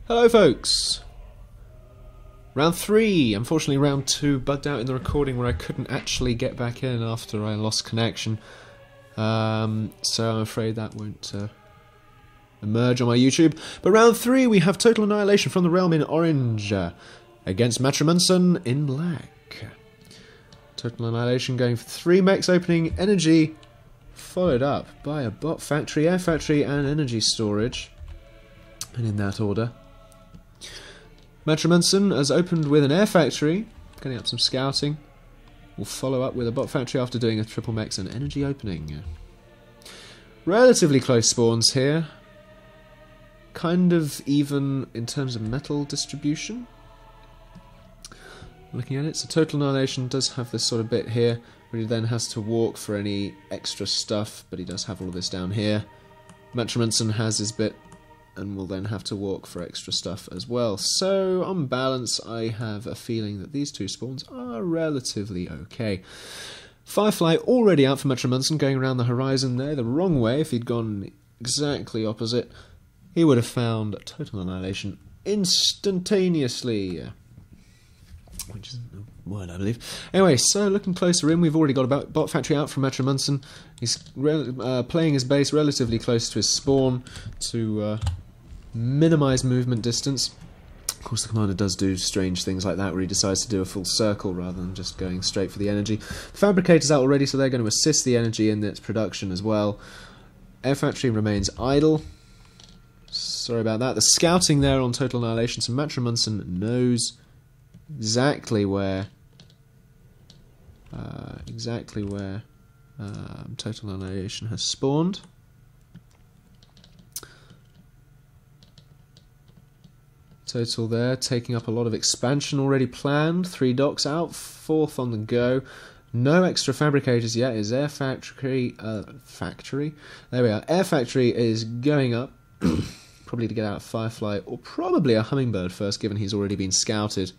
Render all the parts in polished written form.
Hello folks! Round 3. Unfortunately round 2 bugged out in the recording where I couldn't actually get back in after I lost connection. So I'm afraid that won't emerge on my YouTube. But round 3 we have Total Annihilation from the Realm in orange against Mattrmunson in black. Total Annihilation going for 3 mechs opening energy, followed up by a bot factory, air factory and energy storage. And in that order. Mattrmunson has opened with an air factory, getting up some scouting. Will follow up with a bot factory after doing a triple mechs and energy opening. Relatively close spawns here. Kind of even in terms of metal distribution. Looking at it, so Total Annihilation does have this sort of bit here, where he then has to walk for any extra stuff, but he does have all of this down here. Mattrmunson has his bit and will then have to walk for extra stuff as well. So, on balance, I have a feeling that these two spawns are relatively okay. Firefly already out for Mattrmunson, going around the horizon there the wrong way. If he'd gone exactly opposite, he would have found Total Annihilation instantaneously. Which isn't a word, I believe. Anyway, so looking closer in, we've already got a bot factory out from Mattrmunson. He's playing his base relatively close to his spawn to minimise movement distance. Of course, the commander does do strange things like that, where he decides to do a full circle rather than just going straight for the energy. The fabricator's out already, so they're going to assist the energy in its production as well. Air factory remains idle. Sorry about that. The scouting there on Total Annihilation, so Mattrmunson knows exactly where Total Annihilation has spawned. Total there, taking up a lot of expansion already planned. 3 docks out, 4th on the go. No extra fabricators yet. His air factory, there we are. Air factory is going up, probably to get out a Firefly or probably a Hummingbird first, given he's already been scouted.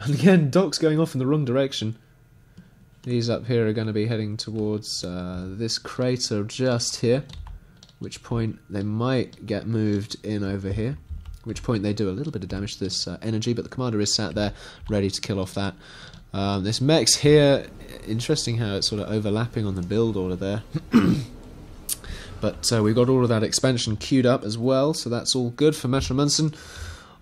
And again, docks going off in the wrong direction. These up here are going to be heading towards this crater just here, which point they might get moved in over here, which point they do a little bit of damage to this energy, but the commander is sat there ready to kill off that. This mech's here, interesting how it's sort of overlapping on the build order there. But we've got all of that expansion queued up as well, so that's all good for Mattrmunson.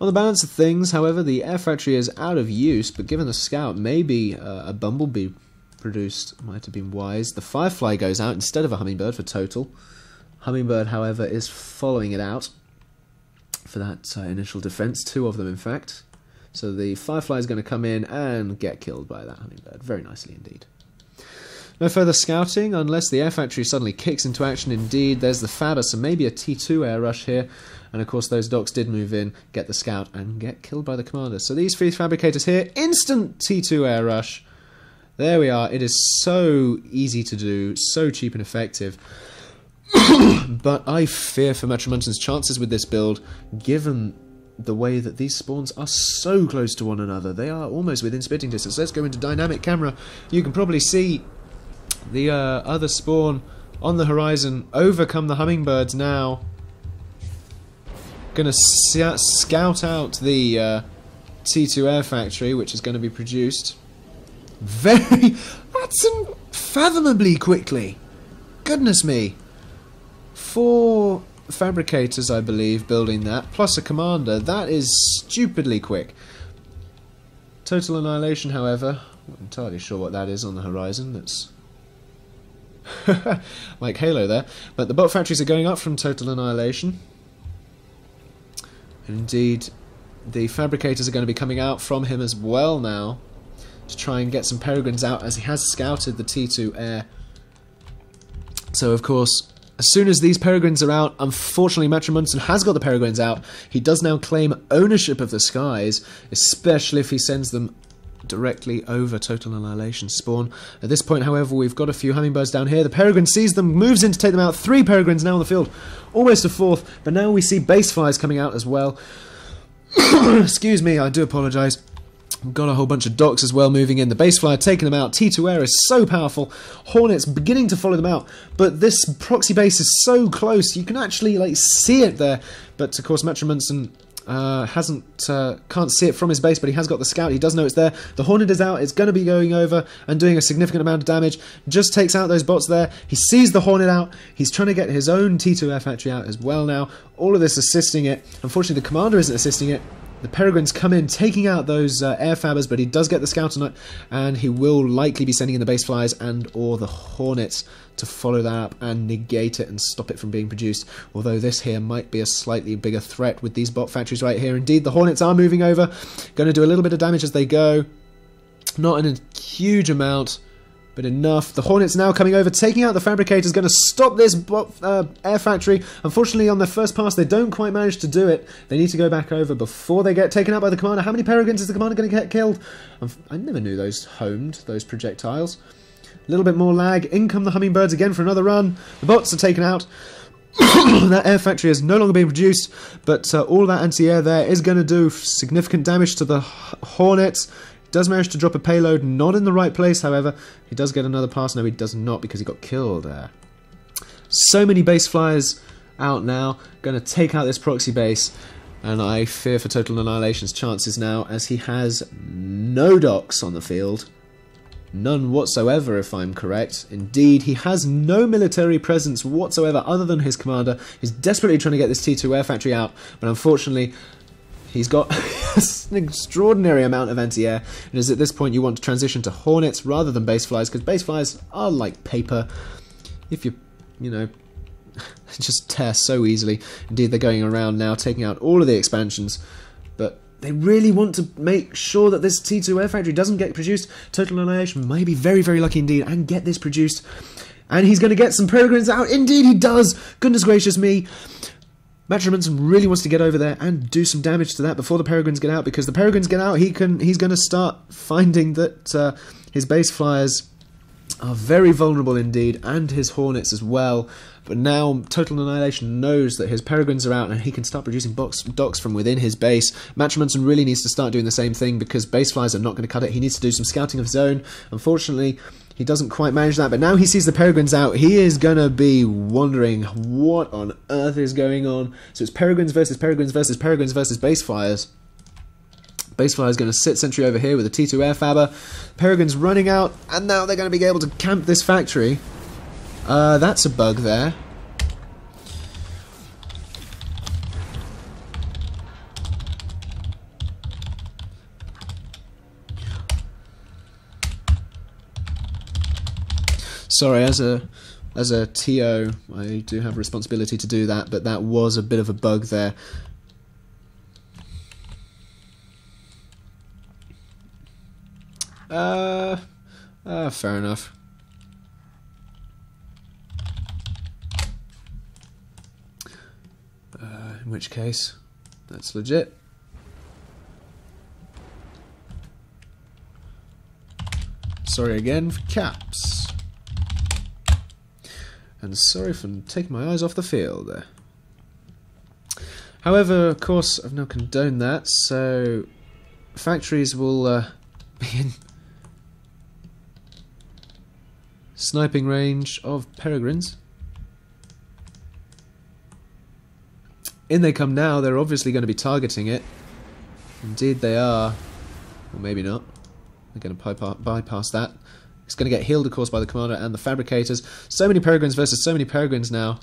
On the balance of things, however, the air factory is out of use, but given the scout, maybe a bumblebee produced might have been wise. The Firefly goes out instead of a Hummingbird for Total. Hummingbird, however, is following it out for that initial defense, 2 of them in fact. So the Firefly is going to come in and get killed by that Hummingbird, very nicely indeed. No further scouting, unless the air factory suddenly kicks into action indeed. There's the Fabber, so maybe a T2 air rush here. And of course those docks did move in, get the scout, and get killed by the commander. So these 3 fabricators here, instant T2 air rush. There we are. It is so easy to do, so cheap and effective. But I fear for Mattrmunson's chances with this build, given the way that these spawns are so close to one another. They are almost within spitting distance. Let's go into dynamic camera. You can probably see the other spawn on the horizon overcome the Hummingbirds now. Going to scout out the T2 air factory, which is going to be produced that's unfathomably quickly. Goodness me. 4 fabricators, I believe, building that, plus a commander. That is stupidly quick. Total Annihilation, however, I'm not entirely sure what that is on the horizon. That's like Halo there. But the bot factories are going up from Total Annihilation. Indeed, the fabricators are going to be coming out from him as well now to try and get some peregrines out, as he has scouted the T2 air. So of course, as soon as these peregrines are out, unfortunately Mattrmunson has got the peregrines out. He does now claim ownership of the skies, especially if he sends them directly over Total Annihilation spawn. At this point, however, we've got a few Hummingbirds down here. The peregrine sees them, moves in to take them out. 3 peregrines now on the field, almost a 4th, but now we see base flies coming out as well. Excuse me, I do apologise. We've got a whole bunch of docks as well moving in. The base flyer taking them out. T2 air is so powerful. Hornets beginning to follow them out. But this proxy base is so close. You can actually like see it there. But of course Mattrmunson can't see it from his base, but he has got the scout. He does know it's there. The Hornet is out. It's going to be going over and doing a significant amount of damage. Just takes out those bots there. He sees the Hornet out. He's trying to get his own T2 air factory out as well now. All of this assisting it. Unfortunately, the commander isn't assisting it. The Peregrines come in, taking out those air fabbers, but he does get the scout on it, and he will likely be sending in the base flyers and or the Hornets to follow that up and negate it and stop it from being produced. Although this here might be a slightly bigger threat with these bot factories right here. Indeed, the Hornets are moving over, going to do a little bit of damage as they go. Not in a huge amount, but enough. The Hornets now coming over, taking out the Fabricators, going to stop this air factory. Unfortunately, on their first pass, they don't quite manage to do it. They need to go back over before they get taken out by the commander. How many Peregrines is the commander going to get killed? I never knew those homed, those projectiles. A little bit more lag. In come the Hummingbirds again for another run. The bots are taken out. That air factory is no longer being produced, but all that anti-air there is going to do significant damage to the Hornets. Does manage to drop a payload, not in the right place, however. He does get another pass. No, he does not, because he got killed there. So many base flyers out now. Going to take out this proxy base. And I fear for Total Annihilation's chances now, as he has no docks on the field. None whatsoever, if I'm correct. Indeed, he has no military presence whatsoever other than his commander. He's desperately trying to get this T2 air factory out, but unfortunately he's got an extraordinary amount of anti-air. It is at this point you want to transition to Hornets rather than base flyers, because base flyers are like paper. If you know, just tear so easily. Indeed, they're going around now, taking out all of the expansions, but they really want to make sure that this T2 air factory doesn't get produced. Total Annihilation may be very, very lucky indeed and get this produced. And he's going to get some Peregrines out. Indeed, he does. Goodness gracious me. Mattrmunson really wants to get over there and do some damage to that before the Peregrines get out, because the Peregrines get out, he's going to start finding that his base flyers are very vulnerable indeed, and his Hornets as well. But now Total Annihilation knows that his Peregrines are out and he can start producing docks from within his base. Mattrmunson really needs to start doing the same thing, because base flyers are not going to cut it. He needs to do some scouting of his own. Unfortunately, he doesn't quite manage that, but now he sees the Peregrines out. He is going to be wondering what on earth is going on. So it's Peregrines versus Peregrines versus Peregrines versus base flyers. Base flyer is going to sit sentry over here with a T2 air fabber. Peregrines running out, and now they're going to be able to camp this factory. That's a bug there. Sorry, as a TO, I do have responsibility to do that, but that was a bit of a bug there. Fair enough. In which case, that's legit. Sorry again for caps. And sorry for taking my eyes off the field there. However, of course, I've now condoned that, so factories will be in sniping range of Peregrines. In they come now. They're obviously going to be targeting it. Indeed they are. Or maybe not. They're going to bypass that. It's going to get healed, of course, by the commander and the fabricators. So many Peregrines versus so many Peregrines now.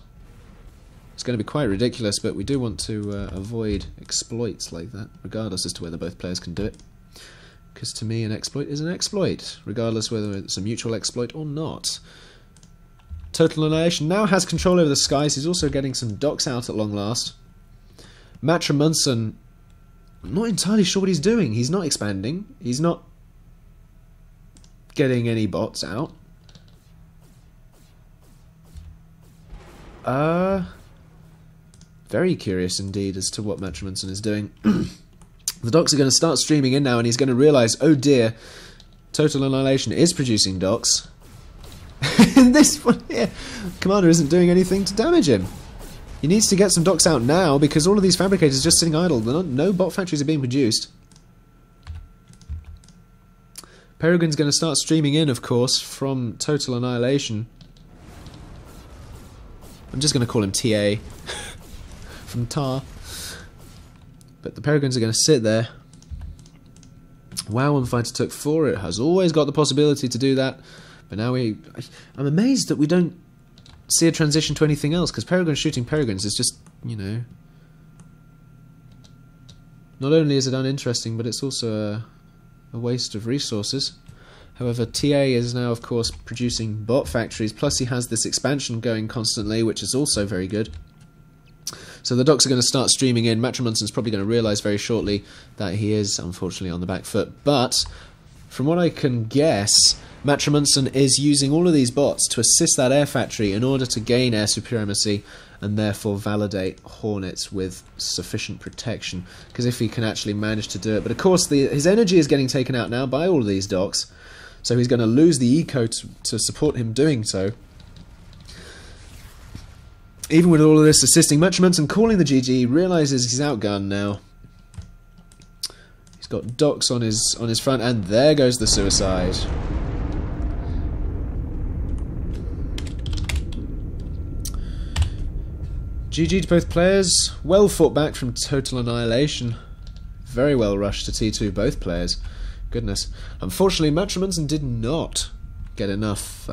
It's going to be quite ridiculous, but we do want to avoid exploits like that, regardless as to whether both players can do it. Because to me, an exploit is an exploit, regardless whether it's a mutual exploit or not. Total Annihilation now has control over the skies. He's also getting some docks out at long last. Mattrmunson, I'm not entirely sure what he's doing. He's not expanding. He's not getting any bots out. Very curious indeed as to what Mattrmunson is doing. The docks are going to start streaming in now, and he's going to realise, oh dear, Total Annihilation is producing docks. This one here, Commander isn't doing anything to damage him. He needs to get some docks out now, because all of these fabricators are just sitting idle. No bot factories are being produced. Peregrine's going to start streaming in, of course, from Total Annihilation. I'm just going to call him TA from Tar. But the Peregrines are going to sit there. Wow, and Fighter took 4. It has always got the possibility to do that. But now I'm amazed that we don't see a transition to anything else, because Peregrine shooting Peregrines is just, you know... Not only is it uninteresting, but it's also a waste of resources. However, TA is now, of course, producing bot factories, plus he has this expansion going constantly, which is also very good. So the docs are going to start streaming in. Mattrmunson's probably going to realise very shortly that he is, unfortunately, on the back foot. But, from what I can guess, Mattrmunson is using all of these bots to assist that air factory in order to gain air supremacy and therefore validate Hornets with sufficient protection. Because if he can actually manage to do it... But of course, his energy is getting taken out now by all of these docs. So he's going to lose the eco to support him doing so. Even with all of this assisting, Mattrmunson calling the GG, realises he's outgunned now. He's got docs on his front, and there goes the suicide. GG to both players. Well fought back from Total Annihilation. Very well rushed to T2, both players. Goodness. Unfortunately, Mattrmunson did not get enough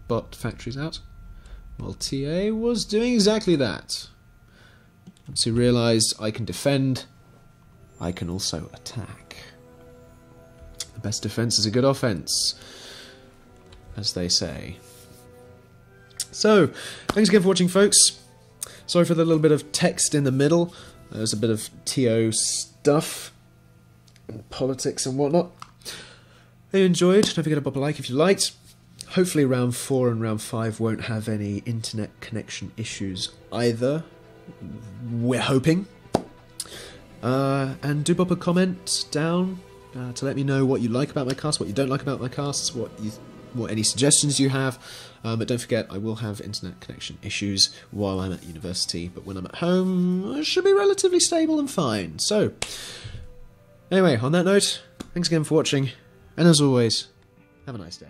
bot factories out. Well, TA was doing exactly that. Once he realised, I can defend, I can also attack. The best defence is a good offence, as they say. So, thanks again for watching, folks. Sorry for the little bit of text in the middle. There's a bit of TO stuff, and politics and whatnot. If you enjoyed, don't forget to pop a like if you liked. Hopefully round 4 and round 5 won't have any internet connection issues either. We're hoping. And do pop a comment down to let me know what you like about my cast, what you don't like about my casts, what any suggestions you have. But don't forget, I will have internet connection issues while I'm at university, but when I'm at home, it should be relatively stable and fine. So, anyway, on that note, thanks again for watching, and as always, have a nice day.